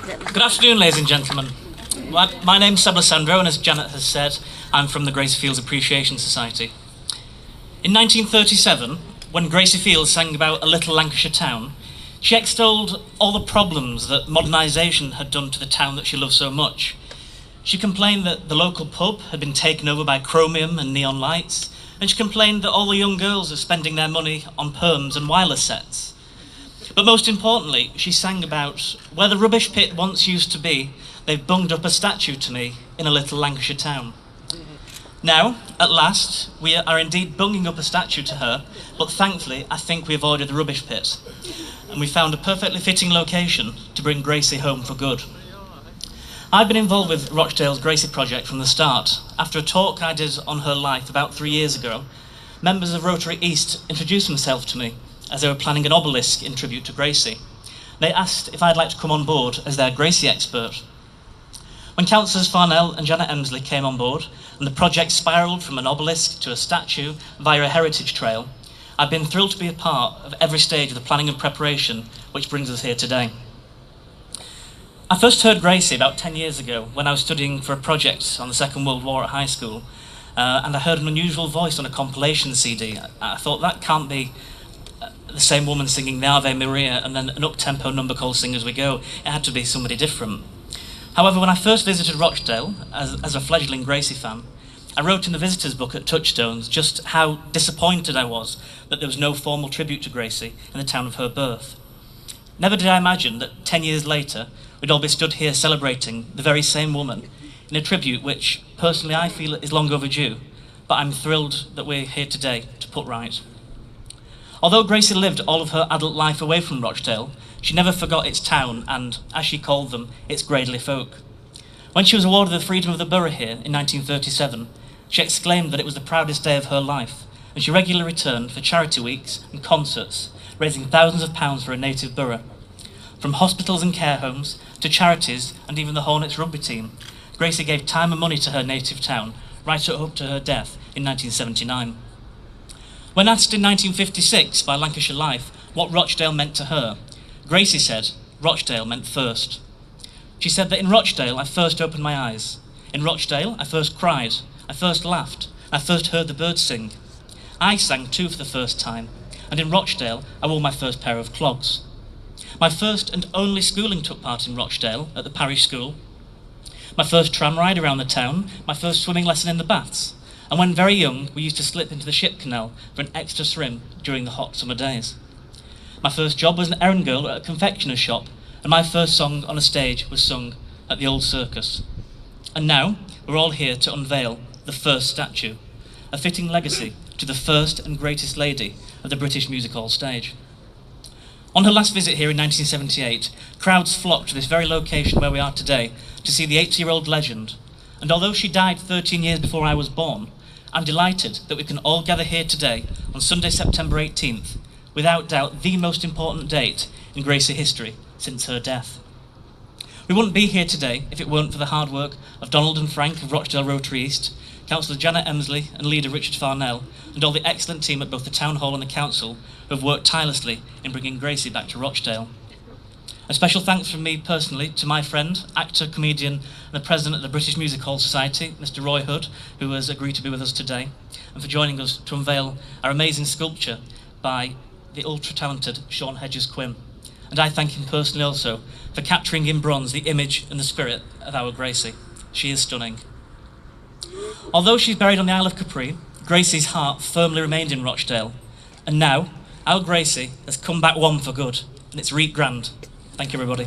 Good afternoon, ladies and gentlemen. My name's Sebastian Lassandro, and as Janet has said, I'm from the Gracie Fields Appreciation Society. In 1937, when Gracie Fields sang about a little Lancashire town, she extolled all the problems that modernisation had done to the town that she loved so much. She complained that the local pub had been taken over by chromium and neon lights, and she complained that all the young girls are spending their money on perms and wireless sets. But most importantly, she sang about where the rubbish pit once used to be, they've bunged up a statue to me in a little Lancashire town. Now, at last, we are indeed bunging up a statue to her, but thankfully, I think we avoided the rubbish pit. And we found a perfectly fitting location to bring Gracie home for good. I've been involved with Rochdale's Gracie project from the start. After a talk I did on her life about 3 years ago, members of Rotary East introduced themselves to me as they were planning an obelisk in tribute to Gracie. They asked if I'd like to come on board as their Gracie expert. When Councillors Farnell and Janet Emsley came on board and the project spiralled from an obelisk to a statue via a heritage trail, I've been thrilled to be a part of every stage of the planning and preparation which brings us here today. I first heard Gracie about 10 years ago when I was studying for a project on the Second World War at high school, and I heard an unusual voice on a compilation CD. I thought that can't be the same woman singing the Ave Maria and then an up-tempo number called Sing As We Go. It had to be somebody different. However, when I first visited Rochdale as a fledgling Gracie fan, I wrote in the visitors book at Touchstones just how disappointed I was that there was no formal tribute to Gracie in the town of her birth. Never did I imagine that 10 years later we'd all be stood here celebrating the very same woman in a tribute which, personally, I feel is long overdue, but I'm thrilled that we're here today to put right. Although Gracie lived all of her adult life away from Rochdale, she never forgot its town and, as she called them, its Gradely folk. When she was awarded the freedom of the borough here in 1937, she exclaimed that it was the proudest day of her life, and she regularly returned for charity weeks and concerts, raising thousands of pounds for her native borough. From hospitals and care homes to charities and even the Hornets rugby team, Gracie gave time and money to her native town, right up to her death in 1979. When asked in 1956 by Lancashire Life what Rochdale meant to her, Gracie said, "Rochdale meant first." She said that in Rochdale I first opened my eyes. In Rochdale I first cried, I first laughed, I first heard the birds sing. I sang too for the first time, and in Rochdale I wore my first pair of clogs. My first and only schooling took part in Rochdale at the parish school. My first tram ride around the town, my first swimming lesson in the baths, and when very young we used to slip into the ship canal for an extra swim during the hot summer days. My first job was an errand girl at a confectioner's shop, and my first song on a stage was sung at the old circus. And now we're all here to unveil the first statue, a fitting legacy to the first and greatest lady of the British music hall stage. On her last visit here in 1978, crowds flocked to this very location where we are today to see the 80-year-old legend, and although she died 13 years before I was born, I'm delighted that we can all gather here today on Sunday, September 18th, without doubt the most important date in Gracie history since her death. We wouldn't be here today if it weren't for the hard work of Donald and Frank of Rochdale Rotary East, Councillor Janet Emsley and leader Richard Farnell, and all the excellent team at both the Town Hall and the Council who have worked tirelessly in bringing Gracie back to Rochdale. A special thanks from me personally to my friend, actor, comedian, and the president of the British Music Hall Society, Mr. Roy Hood, who has agreed to be with us today, and for joining us to unveil our amazing sculpture by the ultra-talented Sean Hedges-Quinn. And I thank him personally also for capturing in bronze the image and the spirit of our Gracie. She is stunning. Although she's buried on the Isle of Capri, Gracie's heart firmly remained in Rochdale. And now, our Gracie has come back one for good, and it's reet grand. Thank you, everybody.